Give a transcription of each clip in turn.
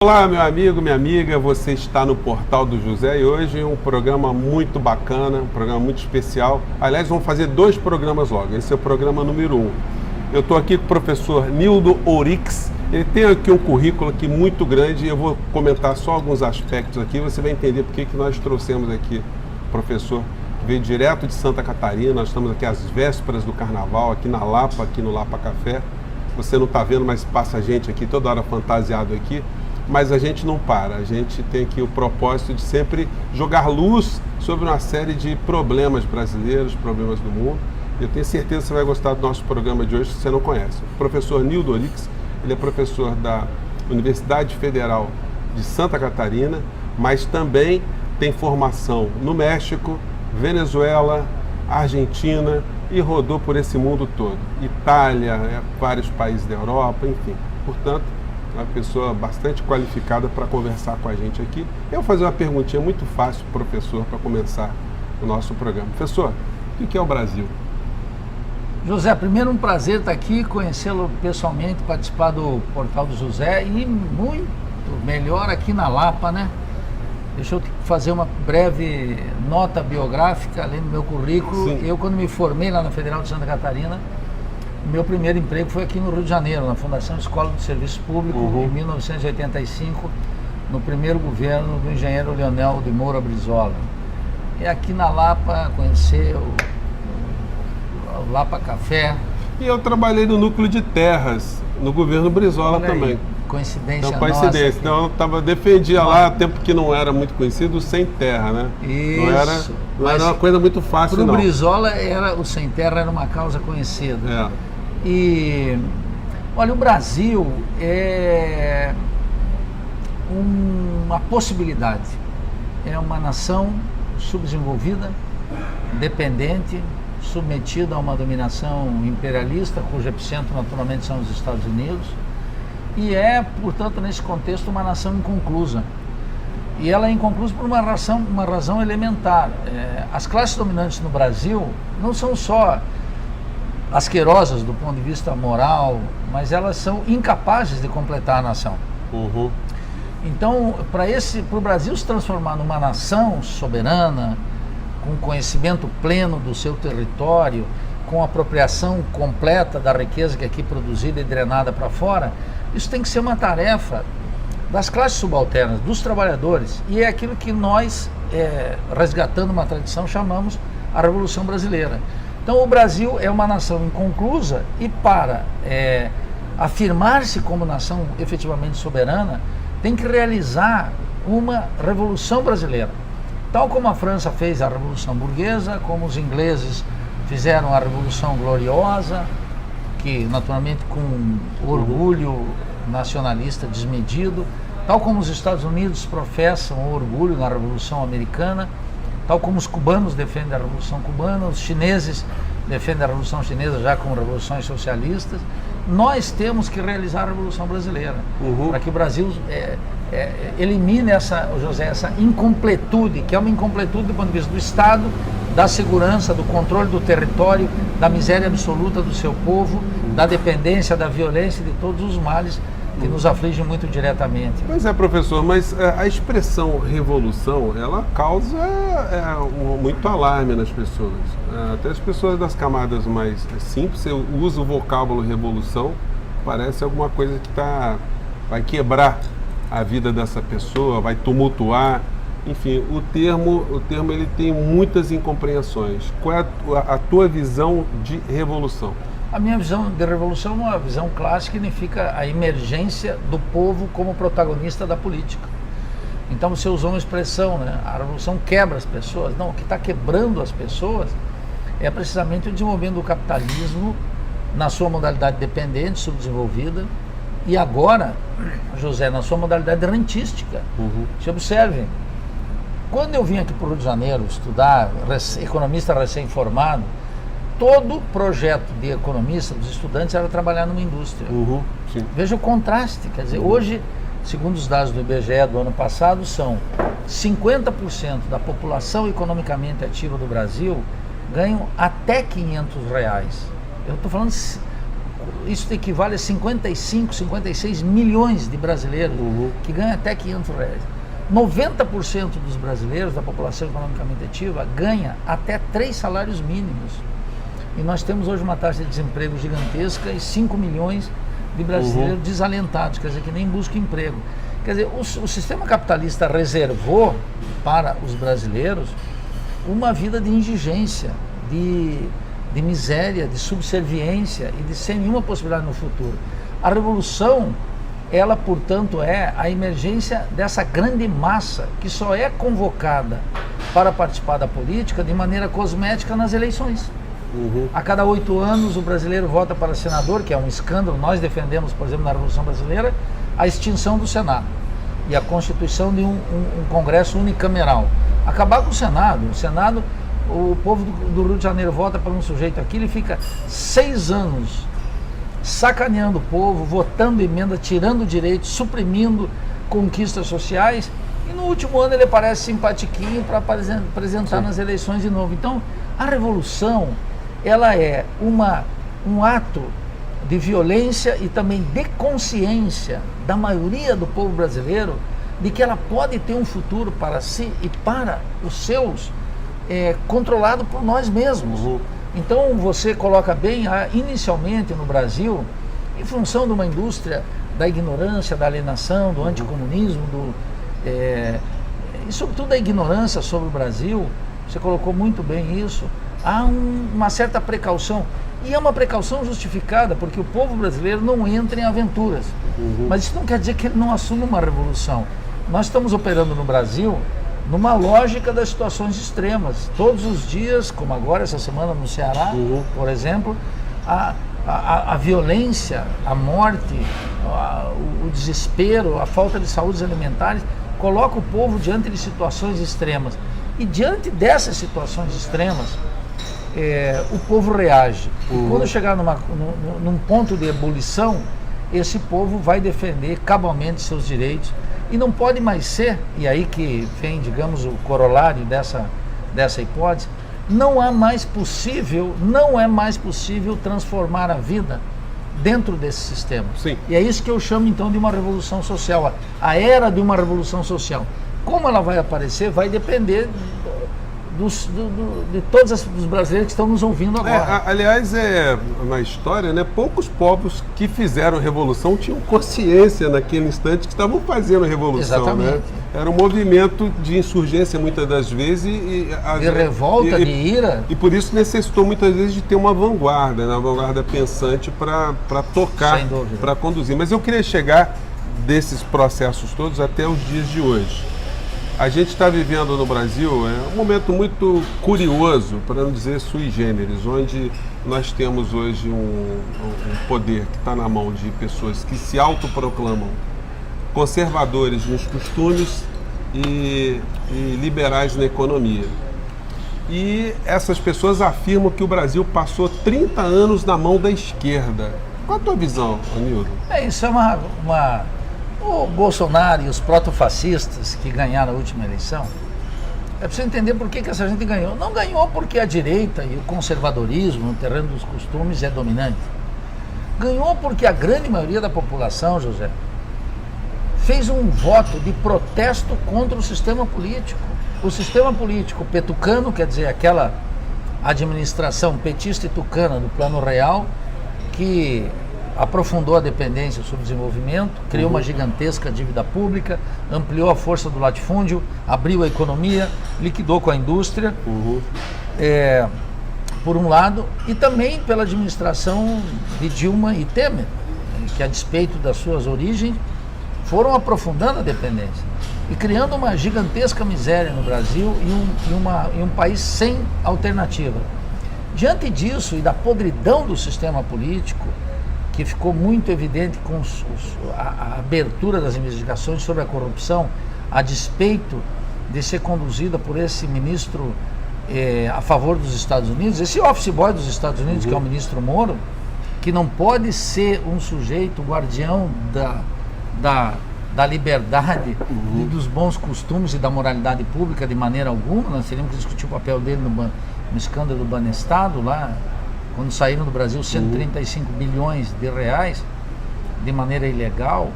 Olá, meu amigo, minha amiga, você está no Portal do José e hoje é um programa muito bacana, um programa muito especial. Aliás, vamos fazer 2 programas logo, esse é o programa número 1. Eu estou aqui com o professor Nildo Oryx, ele tem aqui um currículo aqui muito grande e eu vou comentar só alguns aspectos aqui, você vai entender por que nós trouxemos aqui o professor que veio direto de Santa Catarina. Nós estamos aqui às vésperas do Carnaval, aqui na Lapa, aqui no Lapa Café. Você não está vendo, mas passa gente aqui toda hora fantasiado aqui. Mas a gente não para, a gente tem aqui o propósito de sempre jogar luz sobre uma série de problemas brasileiros, problemas do mundo. Eu tenho certeza que você vai gostar do nosso programa de hoje, se você não conhece. O professor Nildo Oryx, ele é professor da Universidade Federal de Santa Catarina, mas também tem formação no México, Venezuela, Argentina e rodou por esse mundo todo. Itália, vários países da Europa, enfim. Portanto, uma pessoa bastante qualificada para conversar com a gente aqui. Eu vou fazer uma perguntinha muito fácil para o professor para começar o nosso programa. Professor, o que é o Brasil? José, primeiro um prazer estar aqui, conhecê-lo pessoalmente, participar do Portal do José e muito melhor aqui na Lapa, né? Deixa eu fazer uma breve nota biográfica, além do meu currículo. Sim. Eu, quando me formei lá na Federal de Santa Catarina, meu primeiro emprego foi aqui no Rio de Janeiro, na Fundação Escola de Serviço Público, em 1985, no primeiro governo do engenheiro Leonel de Moura Brizola. E aqui na Lapa, conhecer o Lapa Café. E eu trabalhei no núcleo de terras, no governo Brizola também. Coincidência então, coincidência. Nossa. Então eu defendia lá, tempo que não era muito conhecido, sem terra, né? Isso. Não era uma coisa muito fácil, não. Para o Brizola, o sem terra era uma causa conhecida. É. E, olha, o Brasil é uma possibilidade. É uma nação subdesenvolvida, dependente, submetida a uma dominação imperialista, cujo epicentro naturalmente são os Estados Unidos, e é, portanto, nesse contexto, uma nação inconclusa. E ela é inconclusa por uma razão elementar. As classes dominantes no Brasil não são só asquerosas do ponto de vista moral, mas elas são incapazes de completar a nação. Então, para o Brasil se transformar numa nação soberana, com conhecimento pleno do seu território, com apropriação completa da riqueza que é aqui produzida e drenada para fora, isso tem que ser uma tarefa das classes subalternas, dos trabalhadores, e é aquilo que nós, resgatando uma tradição, chamamos a Revolução Brasileira. Então o Brasil é uma nação inconclusa e para afirmar-se como nação efetivamente soberana, tem que realizar uma Revolução Brasileira. Tal como a França fez a Revolução Burguesa, como os ingleses fizeram a Revolução Gloriosa, que naturalmente com orgulho nacionalista desmedido, tal como os Estados Unidos professam o orgulho na Revolução Americana, tal como os cubanos defendem a Revolução Cubana, os chineses defendem a Revolução Chinesa já com revoluções socialistas. Nós temos que realizar a Revolução Brasileira, para que o Brasil elimine essa incompletude, que é uma incompletude do ponto de vista do Estado, da segurança, do controle do território, da miséria absoluta do seu povo, da dependência, da violência e de todos os males que nos afligem muito diretamente. Pois é, professor, mas a expressão revolução, ela causa muito alarme nas pessoas. Até as pessoas das camadas mais simples, você usa o vocábulo revolução, parece alguma coisa que vai quebrar a vida dessa pessoa, vai tumultuar. Enfim, o termo ele tem muitas incompreensões. Qual é a tua visão de revolução? A minha visão de revolução é uma visão clássica, que significa a emergência do povo como protagonista da política. Então você usou uma expressão, né? A revolução quebra as pessoas. Não, o que está quebrando as pessoas é precisamente o desenvolvimento do capitalismo na sua modalidade dependente, subdesenvolvida, e agora, José, na sua modalidade rentística. Se observe, quando eu vim aqui para o Rio de Janeiro estudar, economista recém-formado, todo projeto de economista dos estudantes era trabalhar numa indústria. Veja o contraste, quer dizer, hoje, segundo os dados do IBGE do ano passado, são 50% da população economicamente ativa do Brasil ganham até R$500. Eu estou falando isso equivale a 55, 56 milhões de brasileiros que ganham até R$500. 90% dos brasileiros, da população economicamente ativa, ganha até 3 salários mínimos. E nós temos hoje uma taxa de desemprego gigantesca e 5 milhões de brasileiros desalentados, quer dizer, que nem buscam emprego. Quer dizer, o sistema capitalista reservou para os brasileiros uma vida de indigência, de miséria, de subserviência e de sem nenhuma possibilidade no futuro. A revolução, ela, portanto, é a emergência dessa grande massa que só é convocada para participar da política de maneira cosmética nas eleições. A cada 8 anos o brasileiro vota para senador, que é um escândalo. Nós defendemos, por exemplo, na Revolução Brasileira, a extinção do Senado e a constituição de um Congresso unicameral. Acabar com o Senado. O Senado, o povo do Rio de Janeiro vota para um sujeito aqui, ele fica 6 anos sacaneando o povo, votando emenda, tirando direitos, suprimindo conquistas sociais, e no último ano ele aparece simpatiquinho para apresentar nas eleições de novo. Então, a revolução, ela é um ato de violência e também de consciência da maioria do povo brasileiro de que ela pode ter um futuro para si e para os seus, controlado por nós mesmos. Então você coloca bem, inicialmente no Brasil, em função de uma indústria da ignorância, da alienação, do anticomunismo, e sobretudo da ignorância sobre o Brasil, você colocou muito bem isso, há uma certa precaução, e é uma precaução justificada, porque o povo brasileiro não entra em aventuras. Mas isso não quer dizer que ele não assuma uma revolução. Nós estamos operando no Brasil numa lógica das situações extremas. Todos os dias, como agora, essa semana no Ceará, por exemplo, a violência, a morte, o desespero, a falta de saúde alimentares, coloca o povo diante de situações extremas. E diante dessas situações extremas, o povo reage. E quando chegar num ponto de ebulição, esse povo vai defender cabalmente seus direitos. E não pode mais ser, e aí que vem, digamos, o corolário dessa hipótese, não é mais possível transformar a vida dentro desse sistema. Sim. E é isso que eu chamo então de uma revolução social, a era de uma revolução social. Como ela vai aparecer vai depender de todos os brasileiros que estão nos ouvindo agora. Aliás, na história, né, poucos povos que fizeram revolução tinham consciência naquele instante que estavam fazendo revolução. Exatamente. Né? Era um movimento de insurgência muitas das vezes. De revolta, de ira. E por isso necessitou muitas vezes de ter uma vanguarda, né, uma vanguarda pensante para tocar, para conduzir. Mas eu queria chegar desses processos todos até os dias de hoje. A gente está vivendo no Brasil um momento muito curioso, para não dizer sui generis, onde nós temos hoje um poder que está na mão de pessoas que se autoproclamam conservadores nos costumes e liberais na economia. E essas pessoas afirmam que o Brasil passou 30 anos na mão da esquerda. Qual a tua visão, Anildo? Isso é o Bolsonaro e os protofascistas que ganharam a última eleição, é preciso entender por que essa gente ganhou. Não ganhou porque a direita e o conservadorismo no terreno dos costumes é dominante. Ganhou porque a grande maioria da população, José, fez um voto de protesto contra o sistema político. O sistema político petucano, quer dizer, aquela administração petista e tucana do Plano Real, que aprofundou a dependência do subdesenvolvimento, criou uma gigantesca dívida pública, ampliou a força do latifúndio, abriu a economia, liquidou com a indústria, por um lado, e também pela administração de Dilma e Temer, que a despeito das suas origens, foram aprofundando a dependência e criando uma gigantesca miséria no Brasil e um país sem alternativa. Diante disso e da podridão do sistema político, que ficou muito evidente com a abertura das investigações sobre a corrupção, a despeito de ser conduzida por esse ministro a favor dos Estados Unidos, esse office boy dos Estados Unidos, que é o ministro Moro, que não pode ser um sujeito guardião da liberdade e dos bons costumes e da moralidade pública de maneira alguma. Nós teríamos que discutir o papel dele no escândalo do Banestado lá quando saíram do Brasil 135 bilhões de reais de maneira ilegal.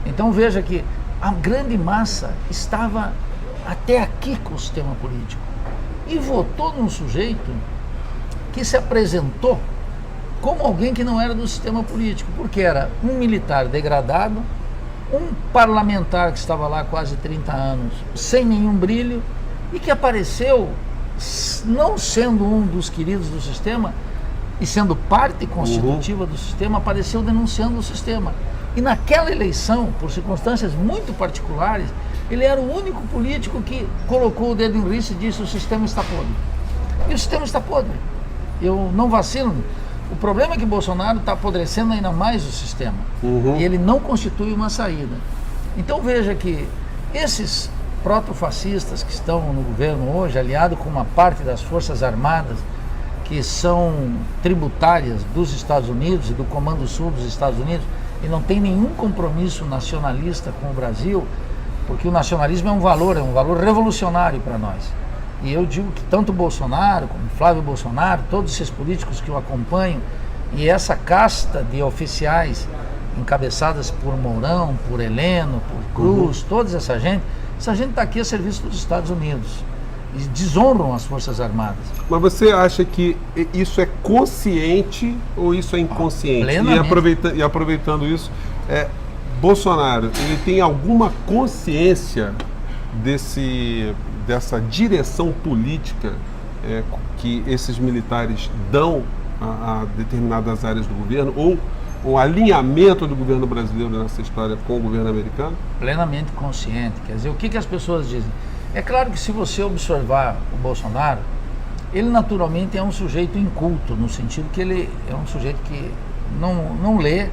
Então veja que a grande massa estava até aqui com o sistema político e votou num sujeito que se apresentou como alguém que não era do sistema político, porque era um militar degradado, um parlamentar que estava lá há quase 30 anos, sem nenhum brilho, e que apareceu, não sendo um dos queridos do sistema, e sendo parte constitutiva do sistema, apareceu denunciando o sistema. E naquela eleição, por circunstâncias muito particulares, ele era o único político que colocou o dedo em risco e disse: o sistema está podre. E o sistema está podre. Eu não vacilo. O problema é que Bolsonaro está apodrecendo ainda mais o sistema. E ele não constitui uma saída. Então veja que esses protofascistas que estão no governo hoje, aliado com uma parte das Forças Armadas, que são tributárias dos Estados Unidos e do Comando Sul dos Estados Unidos, e não tem nenhum compromisso nacionalista com o Brasil, porque o nacionalismo é um valor revolucionário para nós. E eu digo que tanto Bolsonaro como Flávio Bolsonaro, todos esses políticos que o acompanham, e essa casta de oficiais encabeçadas por Mourão, por Heleno, por Cruz, toda essa gente está aqui a serviço dos Estados Unidos. E desonram as Forças Armadas. Mas você acha que isso é consciente ou isso é inconsciente? E aproveitando isso, Bolsonaro, ele tem alguma consciência dessa direção política que esses militares dão a determinadas áreas do governo, ou o alinhamento do governo brasileiro nessa história com o governo americano? Plenamente consciente. Quer dizer, o que as pessoas dizem? É claro que se você observar o Bolsonaro, ele naturalmente é um sujeito inculto, no sentido que ele é um sujeito que não lê,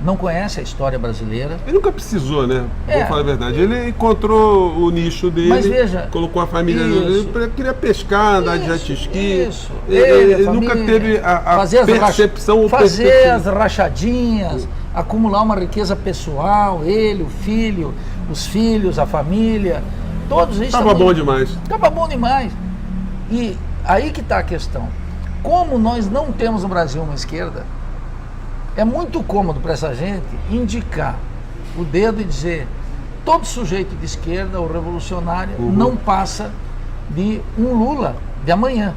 não conhece a história brasileira. Ele nunca precisou, né? Vou falar a verdade. Ele encontrou o nicho dele, mas veja, colocou a família dele, ele queria pescar, andar de jet ski. Ele nunca teve a percepção. Fazer as rachadinhas, acumular uma riqueza pessoal, ele, o filho, os filhos, a família. Todos eles estava bom demais. Estava bom demais. E aí que está a questão. Como nós não temos no Brasil uma esquerda, é muito cômodo para essa gente indicar o dedo e dizer: todo sujeito de esquerda ou revolucionário não passa de um Lula de amanhã.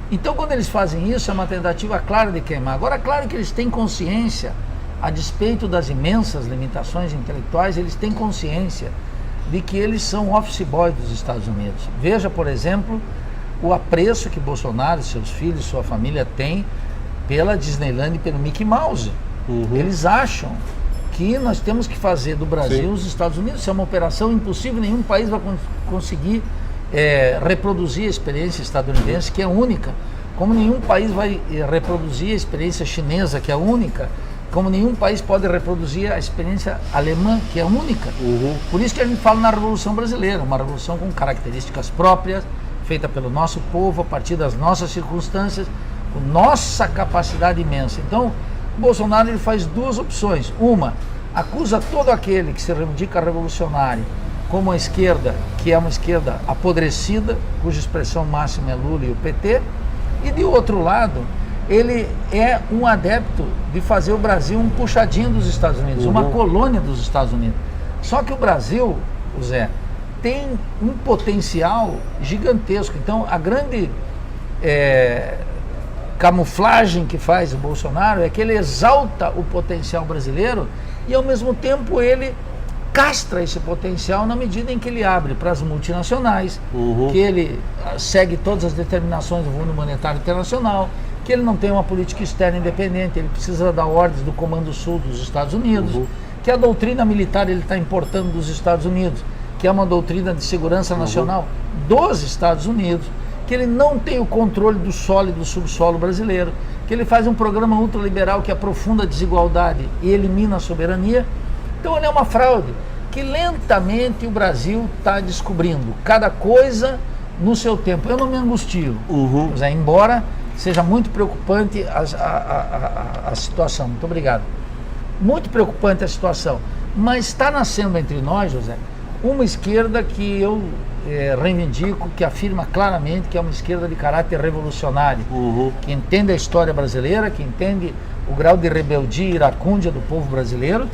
Então, quando eles fazem isso, é uma tentativa clara de queimar. Agora, claro que eles têm consciência, a despeito das imensas limitações intelectuais, eles têm consciência de que eles são office boy dos Estados Unidos. Veja, por exemplo, o apreço que Bolsonaro, seus filhos, sua família têm pela Disneyland e pelo Mickey Mouse. Eles acham que nós temos que fazer do Brasil os Estados Unidos. Isso é uma operação impossível, nenhum país vai conseguir reproduzir a experiência estadunidense, que é única, como nenhum país vai reproduzir a experiência chinesa, que é única, como nenhum país pode reproduzir a experiência alemã, que é única. Por isso que a gente fala na Revolução Brasileira, uma revolução com características próprias, feita pelo nosso povo, a partir das nossas circunstâncias, com nossa capacidade imensa. Então, o Bolsonaro ele faz duas opções. Uma, acusa todo aquele que se reivindica revolucionário como a esquerda, que é uma esquerda apodrecida, cuja expressão máxima é Lula e o PT, e de outro lado, ele é um adepto de fazer o Brasil um puxadinho dos Estados Unidos, uma colônia dos Estados Unidos. Só que o Brasil, Zé, tem um potencial gigantesco. Então, a grande camuflagem que faz o Bolsonaro é que ele exalta o potencial brasileiro e, ao mesmo tempo, ele castra esse potencial na medida em que ele abre para as multinacionais, que ele segue todas as determinações do Fundo Monetário Internacional, que ele não tem uma política externa independente, ele precisa dar ordens do Comando Sul dos Estados Unidos, que a doutrina militar ele está importando dos Estados Unidos, que é uma doutrina de segurança nacional dos Estados Unidos, que ele não tem o controle do solo e do subsolo brasileiro, que ele faz um programa ultraliberal que aprofunda a desigualdade e elimina a soberania. Então ele é uma fraude que lentamente o Brasil está descobrindo, cada coisa no seu tempo. Eu não me angustio, Zé, embora seja muito preocupante a situação. Muito obrigado. Muito preocupante a situação. Mas está nascendo entre nós, José, Uma esquerda que eu reivindico, que afirma claramente que é uma esquerda de caráter revolucionário, que entende a história brasileira, que entende o grau de rebeldia e iracúndia do povo brasileiro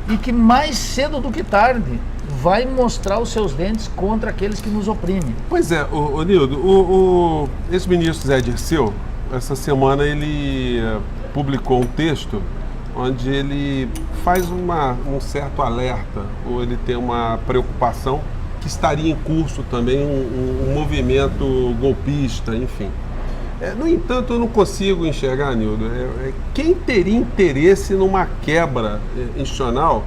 e que mais cedo do que tarde vai mostrar os seus dentes contra aqueles que nos oprimem. Pois é, Nildo, o ex-ministro Zé Dirceu, essa semana ele publicou um texto onde ele faz um certo alerta, ou ele tem uma preocupação que estaria em curso também um movimento golpista, enfim. No entanto, eu não consigo enxergar, Nildo, quem teria interesse numa quebra institucional,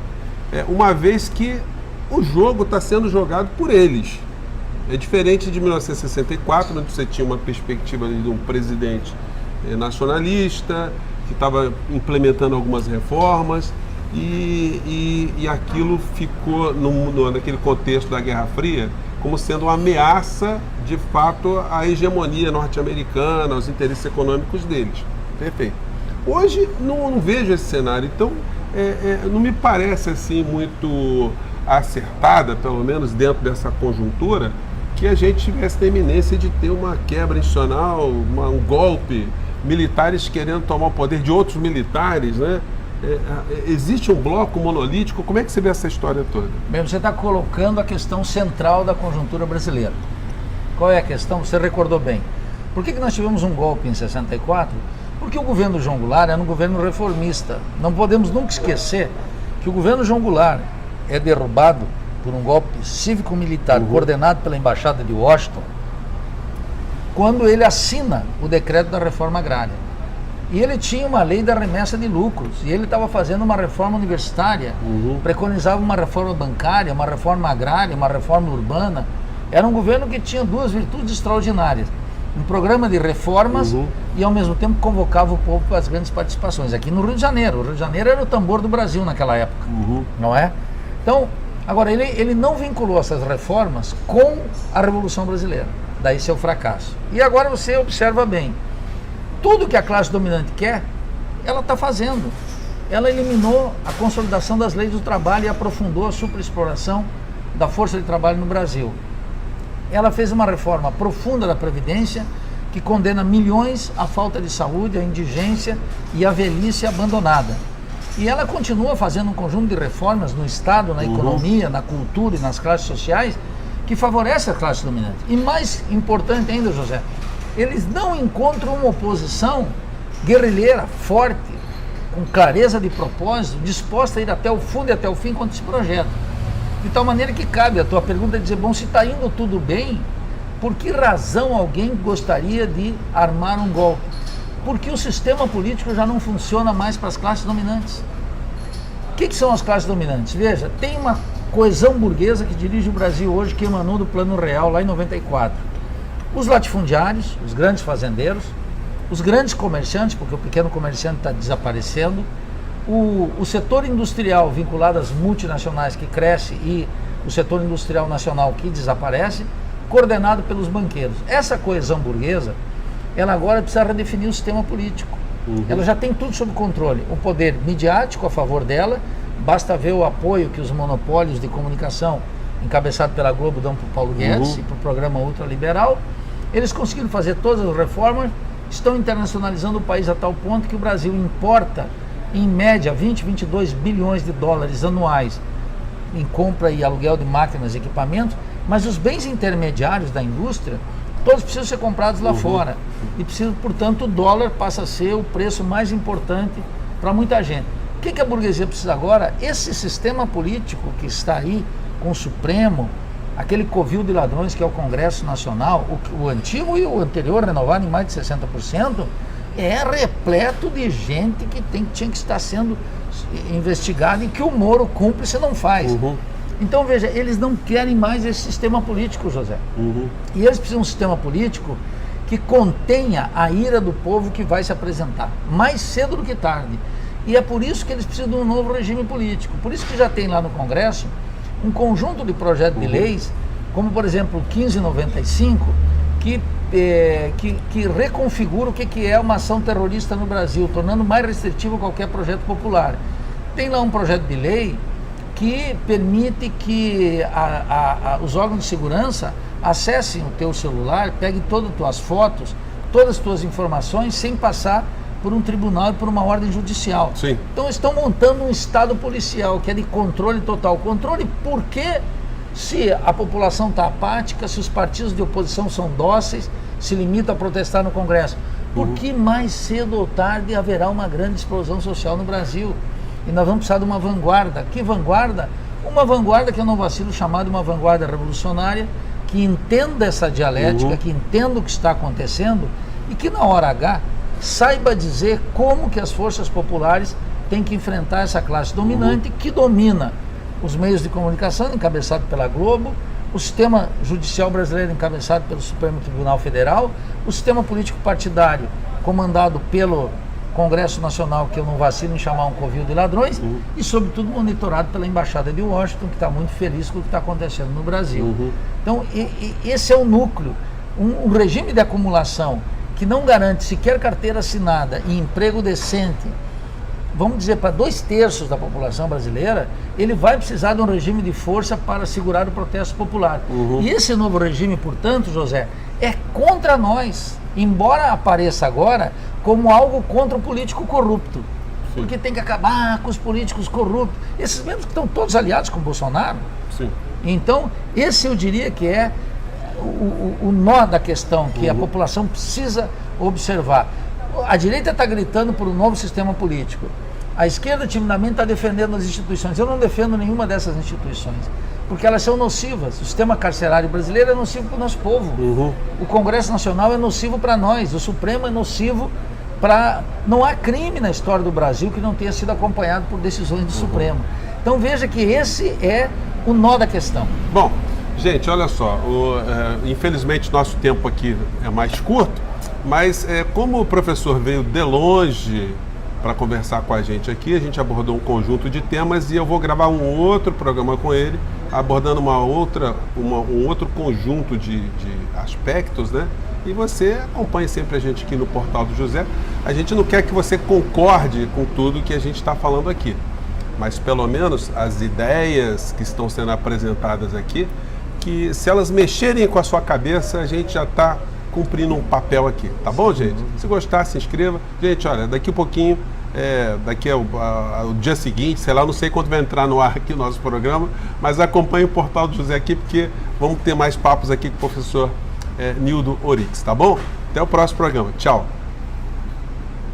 uma vez que o jogo está sendo jogado por eles. É diferente de 1964, onde você tinha uma perspectiva de um presidente nacionalista, que estava implementando algumas reformas, e aquilo ficou, naquele contexto da Guerra Fria, como sendo uma ameaça, de fato, à hegemonia norte-americana, aos interesses econômicos deles. Perfeito. Hoje, não vejo esse cenário, então, não me parece assim muito acertada, pelo menos dentro dessa conjuntura, que a gente tivesse a iminência de ter uma quebra institucional, um golpe, militares querendo tomar o poder de outros militares, né? Existe um bloco monolítico? Como é que você vê essa história toda? Bem, você está colocando a questão central da conjuntura brasileira. Qual é a questão? Você recordou bem. Por que nós tivemos um golpe em 64? Porque o governo João Goulart era um governo reformista. Não podemos nunca esquecer que o governo João Goulart é derrubado por um golpe cívico-militar coordenado pela Embaixada de Washington, quando ele assina o decreto da reforma agrária. E ele tinha uma lei da remessa de lucros, e ele estava fazendo uma reforma universitária, preconizava uma reforma bancária, uma reforma agrária, uma reforma urbana. Era um governo que tinha duas virtudes extraordinárias: um programa de reformas e, ao mesmo tempo, convocava o povo para as grandes participações. Aqui no Rio de Janeiro. O Rio de Janeiro era o tambor do Brasil naquela época, não é? Então, agora, ele não vinculou essas reformas com a Revolução Brasileira. Daí seu fracasso. E agora você observa bem. Tudo que a classe dominante quer, ela está fazendo. Ela eliminou a consolidação das leis do trabalho e aprofundou a superexploração da força de trabalho no Brasil. Ela fez uma reforma profunda da Previdência, que condena milhões à falta de saúde, à indigência e à velhice abandonada. E ela continua fazendo um conjunto de reformas no Estado, na economia, na cultura e nas classes sociais, que favorece a classe dominante. E mais importante ainda, José, eles não encontram uma oposição guerrilheira, forte, com clareza de propósito, disposta a ir até o fundo e até o fim contra esse projeto. De tal maneira que cabe a tua pergunta dizer, bom, se está indo tudo bem, por que razão alguém gostaria de armar um golpe? Porque o sistema político já não funciona mais para as classes dominantes. O que são as classes dominantes? Veja, tem uma coesão burguesa que dirige o Brasil hoje, que emanou do Plano Real lá em 94. Os latifundiários, os grandes fazendeiros, os grandes comerciantes, porque o pequeno comerciante está desaparecendo, o setor industrial vinculado às multinacionais que cresce e o setor industrial nacional que desaparece, coordenado pelos banqueiros. Essa coesão burguesa, ela agora precisa redefinir o sistema político. Ela já tem tudo sob controle. O poder midiático a favor dela, basta ver o apoio que os monopólios de comunicação, encabeçado pela Globo, dão para o Paulo Guedes e para o programa ultraliberal. Eles conseguiram fazer todas as reformas, estão internacionalizando o país a tal ponto que o Brasil importa, em média, 20, 22 bilhões de dólares anuais em compra e aluguel de máquinas e equipamentos, mas os bens intermediários da indústria, todos precisam ser comprados lá fora. E precisa, portanto, o dólar passa a ser o preço mais importante para muita gente. O que a burguesia precisa agora? Esse sistema político que está aí, com o Supremo, aquele covil de ladrões que é o Congresso Nacional, o antigo e o anterior, renovado em mais de 60%, é repleto de gente que tinha que estar sendo investigada e que o Moro cúmplice não faz. Então, veja, eles não querem mais esse sistema político, José. E eles precisam de um sistema político que contenha a ira do povo que vai se apresentar, mais cedo do que tarde. E é por isso que eles precisam de um novo regime político. Por isso que já tem lá no Congresso um conjunto de projetos de leis, como, por exemplo, o 1595, que reconfigura o que é uma ação terrorista no Brasil, tornando mais restritivo qualquer projeto popular. Tem lá um projeto de lei que permite que os órgãos de segurança acessem o teu celular, peguem todas as tuas fotos, todas as tuas informações, sem passar por um tribunal e por uma ordem judicial. Sim. Então estão montando um estado policial que é de controle total. Controle porque se a população está apática, se os partidos de oposição são dóceis, se limitam a protestar no Congresso. Porque mais cedo ou tarde haverá uma grande explosão social no Brasil. E nós vamos precisar de uma vanguarda. Que vanguarda? Uma vanguarda que eu não vacilo chamar de uma vanguarda revolucionária, que entenda essa dialética, que entenda o que está acontecendo e que na hora H saiba dizer como que as forças populares têm que enfrentar essa classe dominante que domina os meios de comunicação, encabeçado pela Globo, o sistema judicial brasileiro encabeçado pelo Supremo Tribunal Federal, o sistema político partidário comandado pelo Congresso Nacional, que eu não vacilo em chamar um covil de ladrões, e sobretudo monitorado pela Embaixada de Washington, que está muito feliz com o que está acontecendo no Brasil. Então esse é o núcleo, um regime de acumulação que não garante sequer carteira assinada e emprego decente, vamos dizer, para 2/3 da população brasileira, ele vai precisar de um regime de força para segurar o protesto popular. E esse novo regime, portanto, José, é contra nós, embora apareça agora como algo contra o político corrupto. Sim. Porque tem que acabar com os políticos corruptos, esses mesmos que estão todos aliados com o Bolsonaro. Sim. Então, esse eu diria que é o nó da questão, que a população precisa observar. A direita está gritando por um novo sistema político. A esquerda timidamente está defendendo as instituições. Eu não defendo nenhuma dessas instituições, porque elas são nocivas. O sistema carcerário brasileiro é nocivo para o nosso povo. O Congresso Nacional é nocivo para nós. O Supremo é nocivo para... Não há crime na história do Brasil que não tenha sido acompanhado por decisões do Supremo. Então veja que esse é o nó da questão. Bom, gente, olha só. Infelizmente nosso tempo aqui é mais curto, mas como o professor veio de longe para conversar com a gente aqui, a gente abordou um conjunto de temas e eu vou gravar um outro programa com ele, abordando um outro conjunto de aspectos, né? E você acompanhe sempre a gente aqui no Portal do José. A gente não quer que você concorde com tudo que a gente está falando aqui, mas pelo menos as ideias que estão sendo apresentadas aqui, que se elas mexerem com a sua cabeça, a gente já está cumprindo um papel aqui, tá bom, gente? Se gostar, se inscreva. Gente, olha, daqui a pouquinho, daqui ao dia seguinte, sei lá, não sei quando vai entrar no ar aqui o nosso programa, mas acompanhe o Portal do José aqui, porque vamos ter mais papos aqui com o professor Nildo Orix, tá bom? Até o próximo programa. Tchau.